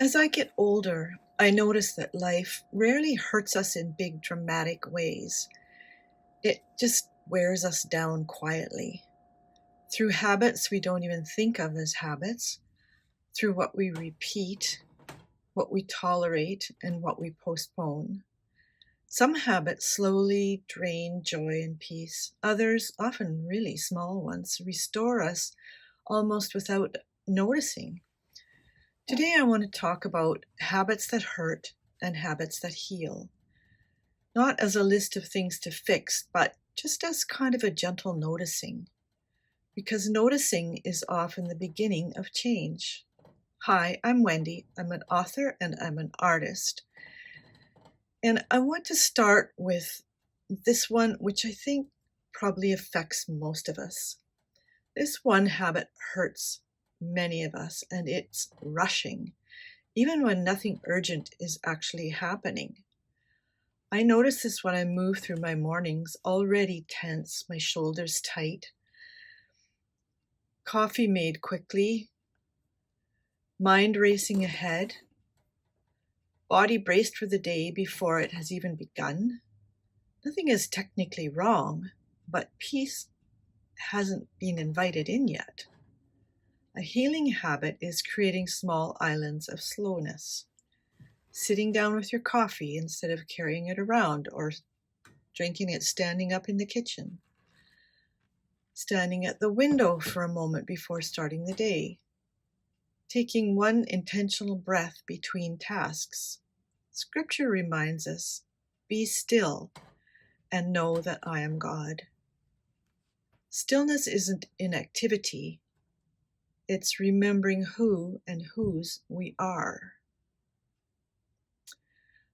As I get older, I notice that life rarely hurts us in big dramatic ways. It just wears us down quietly. Through habits we don't even think of as habits, through what we repeat, what we tolerate, and what we postpone. Some habits slowly drain joy and peace. Others, often really small ones, restore us almost without noticing. Today, I want to talk about habits that hurt and habits that heal. Not as a list of things to fix, but just as kind of a gentle noticing. Because noticing is often the beginning of change. Hi, I'm Wendy. I'm an author and I'm an artist. And I want to start with this one, which I think probably affects most of us. This one habit hurts many of us, and it's rushing, even when nothing urgent is actually happening. I notice this when I move through my mornings, already tense, my shoulders tight, coffee made quickly, mind racing ahead, body braced for the day before it has even begun. Nothing is technically wrong, but peace hasn't been invited in yet. A healing habit is creating small islands of slowness. Sitting down with your coffee instead of carrying it around or drinking it standing up in the kitchen. Standing at the window for a moment before starting the day. Taking one intentional breath between tasks. Scripture reminds us, be still and know that I am God. Stillness isn't inactivity. It's remembering who and whose we are.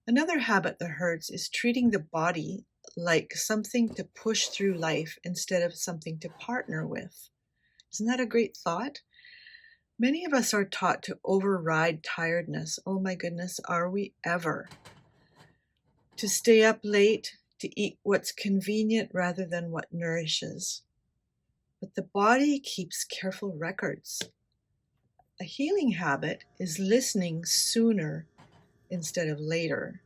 Another habit that hurts is treating the body like something to push through life instead of something to partner with. Isn't that a great thought? Many of us are taught to override tiredness. Oh my goodness, are we ever? To stay up late, to eat what's convenient rather than what nourishes. But the body keeps careful records. A healing habit is listening sooner instead of later.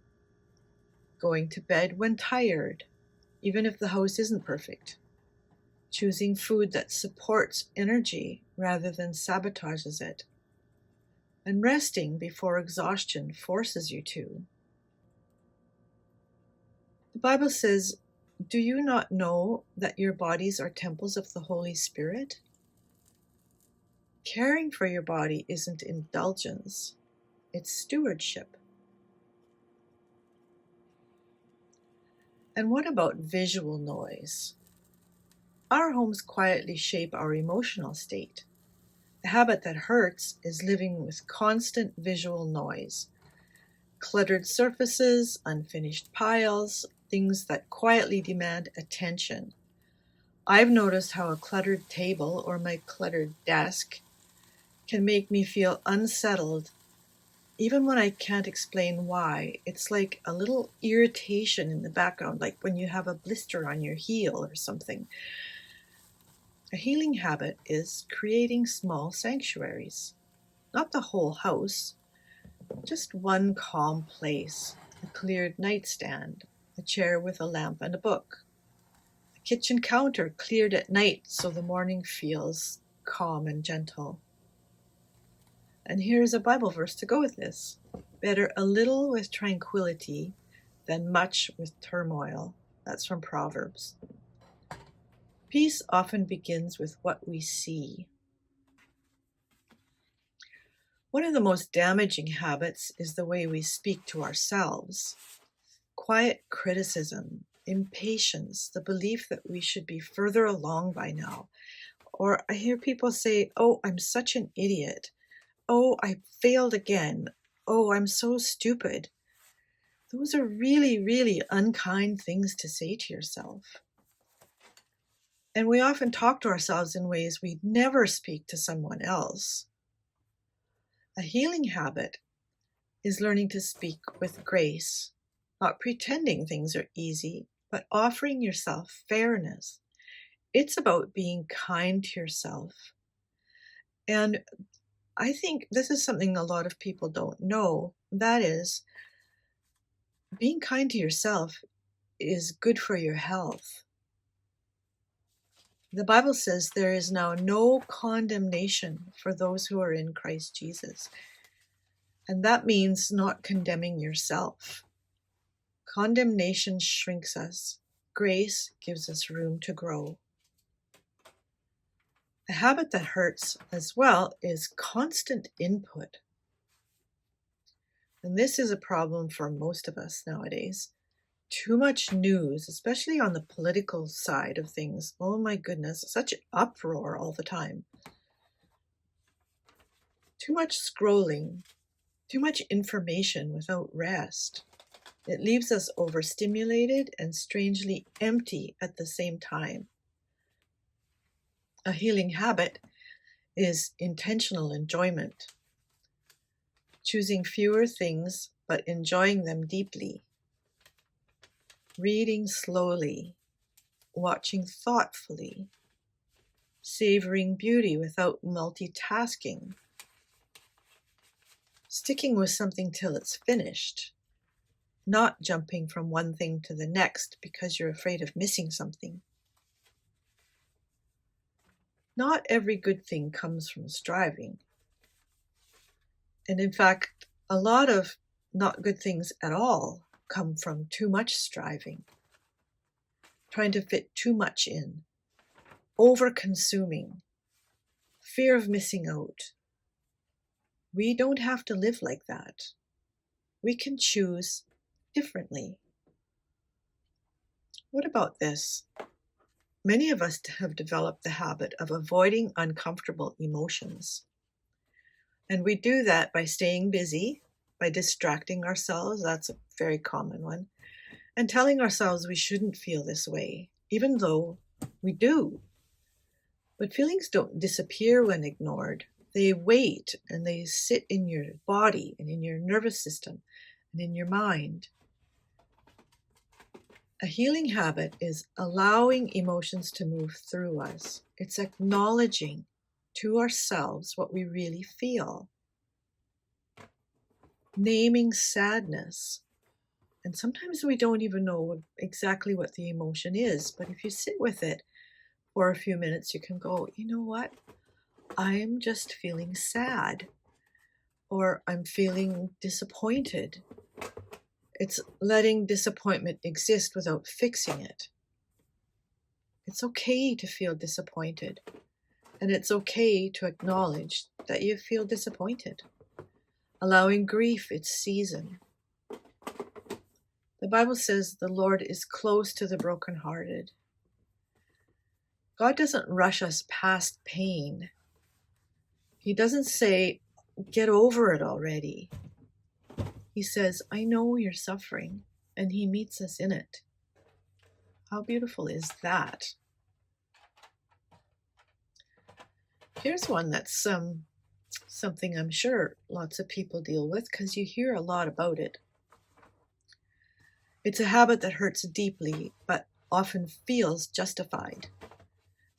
Going to bed when tired, even if the house isn't perfect. Choosing food that supports energy rather than sabotages it. And resting before exhaustion forces you to. The Bible says, do you not know that your bodies are temples of the Holy Spirit? Caring for your body isn't indulgence, it's stewardship. And what about visual noise? Our homes quietly shape our emotional state. A habit that hurts is living with constant visual noise. Cluttered surfaces, unfinished piles, things that quietly demand attention. I've noticed how a cluttered table or my cluttered desk can make me feel unsettled, even when I can't explain why. It's like a little irritation in the background, like when you have a blister on your heel or something. A healing habit is creating small sanctuaries. Not the whole house, just one calm place, a cleared nightstand, a chair with a lamp and a book, a kitchen counter cleared at night so the morning feels calm and gentle. And here's a Bible verse to go with this. Better a little with tranquility than much with turmoil. That's from Proverbs. Peace often begins with what we see. One of the most damaging habits is the way we speak to ourselves. Quiet criticism, impatience, the belief that we should be further along by now. Or I hear people say, oh, I'm such an idiot. Oh, I failed again. Oh, I'm so stupid. Those are really, really unkind things to say to yourself. And we often talk to ourselves in ways we'd never speak to someone else. A healing habit is learning to speak with grace, not pretending things are easy, but offering yourself fairness. It's about being kind to yourself. And I think this is something a lot of people don't know. That is, being kind to yourself is good for your health. The Bible says there is now no condemnation for those who are in Christ Jesus. And that means not condemning yourself. Condemnation shrinks us. Grace gives us room to grow. A habit that hurts as well is constant input. And this is a problem for most of us nowadays. Too much news, especially on the political side of things. Oh my goodness, such uproar all the time. Too much scrolling, too much information without rest. It leaves us overstimulated and strangely empty at the same time. A healing habit is intentional enjoyment, choosing fewer things but enjoying them deeply, reading slowly, watching thoughtfully, savoring beauty without multitasking, sticking with something till it's finished, not jumping from one thing to the next because you're afraid of missing something. Not every good thing comes from striving. And in fact, a lot of not good things at all come from too much striving, trying to fit too much in, over-consuming, fear of missing out. We don't have to live like that. We can choose differently. What about this? Many of us have developed the habit of avoiding uncomfortable emotions. And we do that by staying busy, by distracting ourselves. That's a very common one. And telling ourselves we shouldn't feel this way, even though we do. But feelings don't disappear when ignored. They wait and they sit in your body and in your nervous system and in your mind. A healing habit is allowing emotions to move through us. It's acknowledging to ourselves what we really feel. Naming sadness. And sometimes we don't even know exactly what the emotion is, but if you sit with it for a few minutes, you can go, you know what? I'm just feeling sad, or I'm feeling disappointed. It's letting disappointment exist without fixing it. It's okay to feel disappointed, and it's okay to acknowledge that you feel disappointed, allowing grief its season. The Bible says the Lord is close to the brokenhearted. God doesn't rush us past pain. He doesn't say, get over it already. He says, I know you're suffering, and he meets us in it. How beautiful is that? Here's one that's something I'm sure lots of people deal with because you hear a lot about it. It's a habit that hurts deeply, but often feels justified.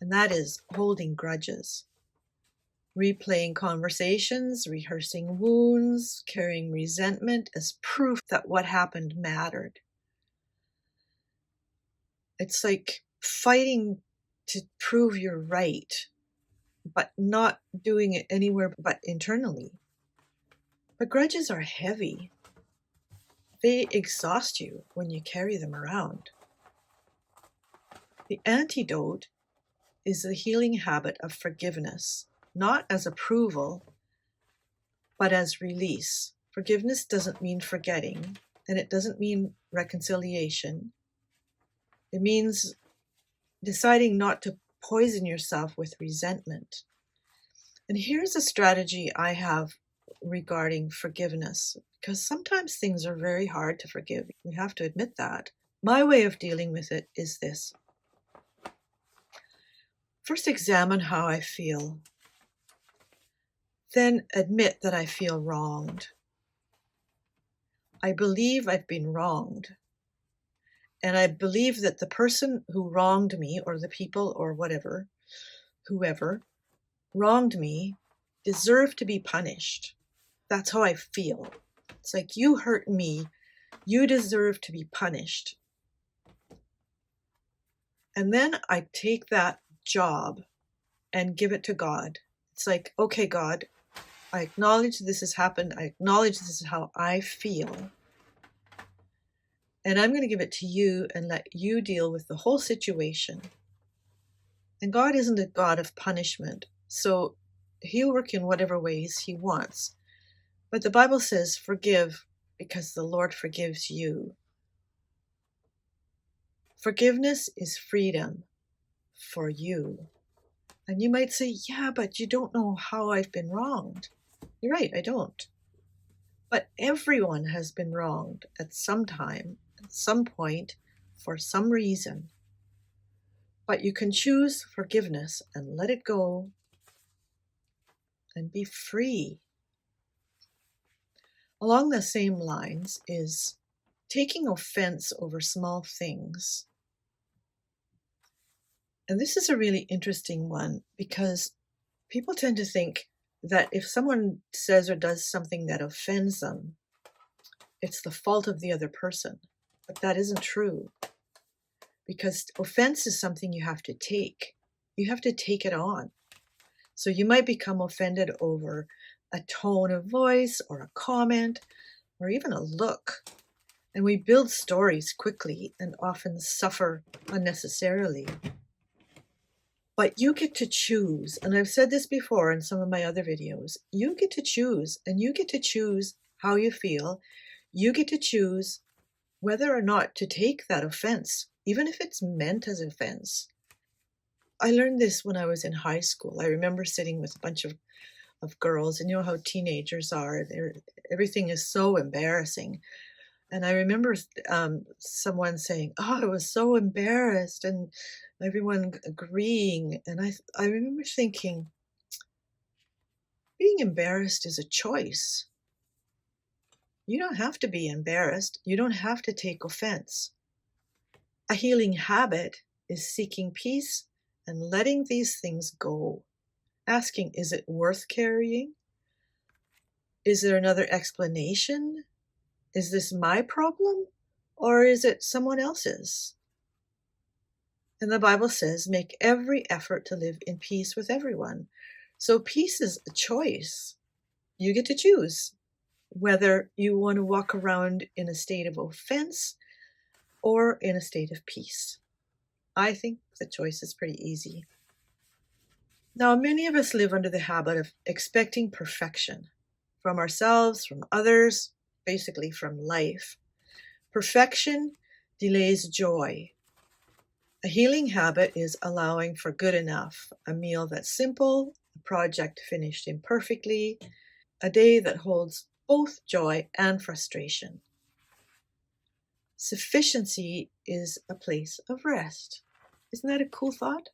And that is holding grudges. Replaying conversations, rehearsing wounds, carrying resentment as proof that what happened mattered. It's like fighting to prove you're right, but not doing it anywhere but internally. But grudges are heavy. They exhaust you when you carry them around. The antidote is the healing habit of forgiveness, not as approval, but as release. Forgiveness doesn't mean forgetting, and it doesn't mean reconciliation. It means deciding not to poison yourself with resentment. And here's a strategy I have regarding forgiveness, because sometimes things are very hard to forgive. We have to admit that. My way of dealing with it is this. First, examine how I feel. Then admit that I feel wronged. I believe I've been wronged. And I believe that the person who wronged me, or the people or whatever, whoever, wronged me, deserve to be punished. That's how I feel. It's like, you hurt me, you deserve to be punished. And then I take that job and give it to God. It's like, okay, God, I acknowledge this has happened. I acknowledge this is how I feel. And I'm going to give it to you and let you deal with the whole situation. And God isn't a God of punishment, so he'll work in whatever ways he wants. But the Bible says, forgive because the Lord forgives you. Forgiveness is freedom for you. And you might say, yeah, but you don't know how I've been wronged. You're right, I don't. But everyone has been wronged at some time, at some point, for some reason. But you can choose forgiveness and let it go and be free. Along the same lines is taking offense over small things. And this is a really interesting one because people tend to think that if someone says or does something that offends them, it's the fault of the other person. But that isn't true. Because offense is something you have to take. You have to take it on. So you might become offended over a tone of voice or a comment or even a look. And we build stories quickly and often suffer unnecessarily. But you get to choose, and I've said this before in some of my other videos, you get to choose, and you get to choose how you feel. You get to choose whether or not to take that offense, even if it's meant as offense. I learned this when I was in high school. I remember sitting with a bunch of girls, and you know how teenagers are. Everything is so embarrassing. And I remember someone saying, oh, I was so embarrassed, and everyone agreeing. And I remember thinking, being embarrassed is a choice. You don't have to be embarrassed. You don't have to take offense. A healing habit is seeking peace and letting these things go. Asking, is it worth carrying? Is there another explanation? Is this my problem, or is it someone else's? And the Bible says, make every effort to live in peace with everyone. So peace is a choice. You get to choose whether you want to walk around in a state of offense or in a state of peace. I think the choice is pretty easy. Now, many of us live under the habit of expecting perfection from ourselves, from others, basically from life. Perfection delays joy. A healing habit is allowing for good enough, a meal that's simple, a project finished imperfectly, a day that holds both joy and frustration. Sufficiency is a place of rest. Isn't that a cool thought?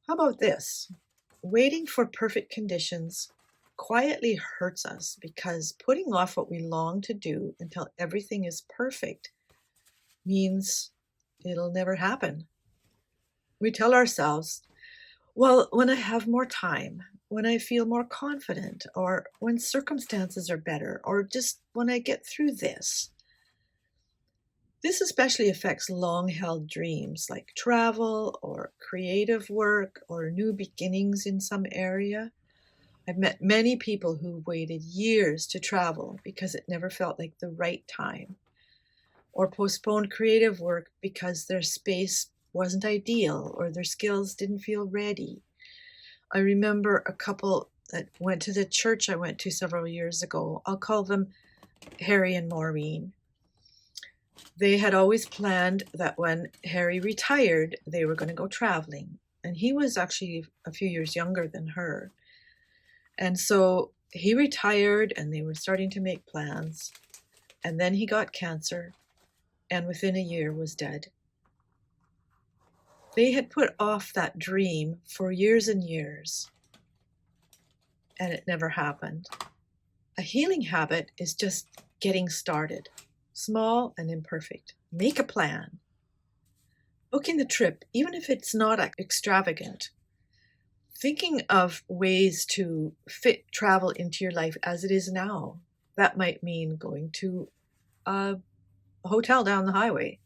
How about this? Waiting for perfect conditions quietly hurts us because putting off what we long to do until everything is perfect means it'll never happen. We tell ourselves, well, when I have more time, when I feel more confident, or when circumstances are better, or just when I get through this. This especially affects long-held dreams like travel or creative work or new beginnings in some area. I've met many people who waited years to travel because it never felt like the right time, or postponed creative work because their space wasn't ideal or their skills didn't feel ready. I remember a couple that went to the church I went to several years ago. I'll call them Harry and Maureen. They had always planned that when Harry retired, they were going to go traveling. And he was actually a few years younger than her. And so he retired and they were starting to make plans. And then he got cancer and within a year was dead. They had put off that dream for years and years. And it never happened. A healing habit is just getting started. Small and imperfect. Make a plan. Booking the trip, even if it's not extravagant. thinking of ways to fit travel into your life as it is now. That might mean going to a hotel down the highway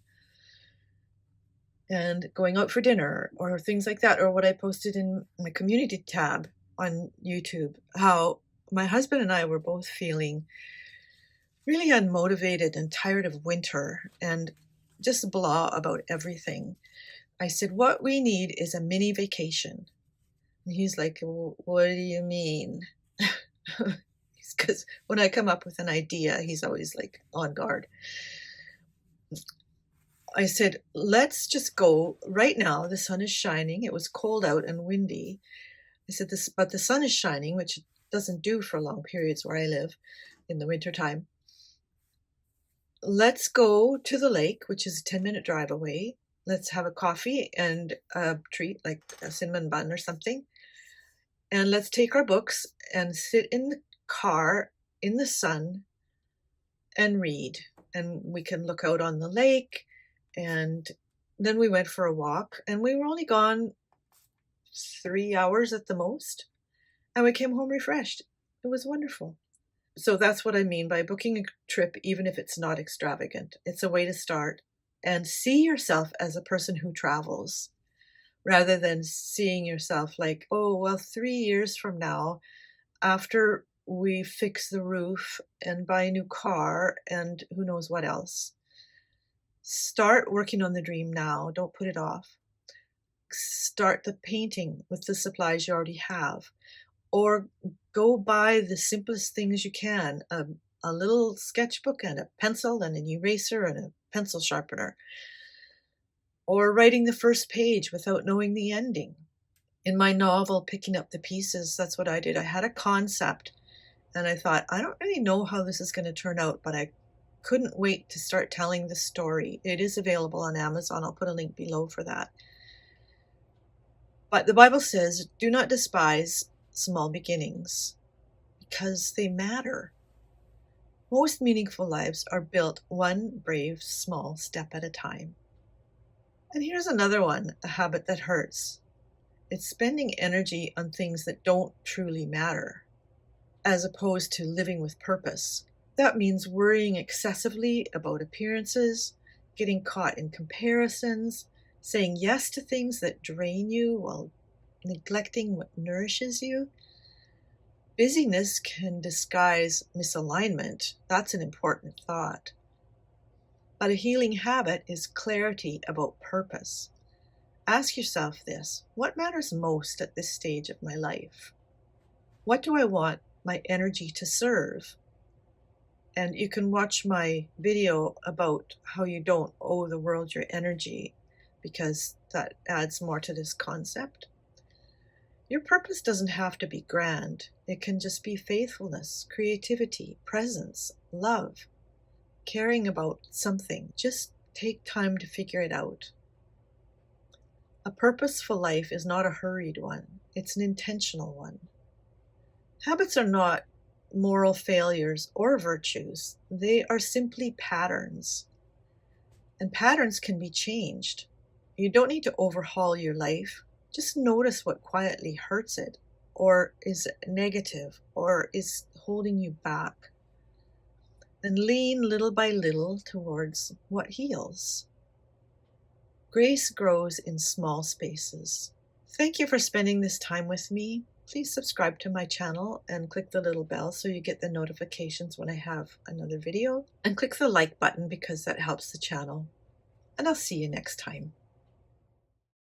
and going out for dinner or things like that, or what I posted in my community tab on YouTube, how my husband and I were both feeling really unmotivated and tired of winter and just blah about everything. I said, what we need is a mini vacation. And he's like, well, what do you mean? Because when I come up with an idea, he's always like on guard. I said, let's just go right now. The sun is shining. It was cold out and windy. I said, but the sun is shining, which it doesn't do for long periods where I live in the wintertime. Let's go to the lake, which is a 10-minute drive away. Let's have a coffee and a treat like a cinnamon bun or something. And let's take our books and sit in the car in the sun and read. And we can look out on the lake. And then we went for a walk, and we were only gone 3 hours at the most. And we came home refreshed. It was wonderful. So that's what I mean by booking a trip, even if it's not extravagant. It's a way to start and see yourself as a person who travels, rather than seeing yourself like, oh, well, 3 years from now, after we fix the roof and buy a new car and who knows what else. Start working on the dream now. Don't put it off. Start the painting with the supplies you already have. Or go buy the simplest things you can, a little sketchbook and a pencil and an eraser and a pencil sharpener. Or writing the first page without knowing the ending. In my novel, Picking Up the Pieces, that's what I did. I had a concept and I thought, I don't really know how this is going to turn out, but I couldn't wait to start telling the story. It is available on Amazon. I'll put a link below for that. But the Bible says, do not despise small beginnings because they matter. Most meaningful lives are built one brave small step at a time. And here's another one, a habit that hurts. It's spending energy on things that don't truly matter, as opposed to living with purpose. That means worrying excessively about appearances, getting caught in comparisons, saying yes to things that drain you while neglecting what nourishes you. Busyness can disguise misalignment. That's an important thought. But a healing habit is clarity about purpose. Ask yourself this: what matters most at this stage of my life? What do I want my energy to serve? And you can watch my video about how you don't owe the world your energy, because that adds more to this concept. Your purpose doesn't have to be grand. It can just be faithfulness, creativity, presence, love, caring about something. Just take time to figure it out. A purposeful life is not a hurried one. It's an intentional one. Habits are not moral failures or virtues. They are simply patterns. And patterns can be changed. You don't need to overhaul your life. Just notice what quietly hurts it, or is negative, or is holding you back. And lean little by little towards what heals. Grace grows in small spaces. Thank you for spending this time with me. Please subscribe to my channel and click the little bell so you get the notifications when I have another video. And click the like button because that helps the channel. And I'll see you next time.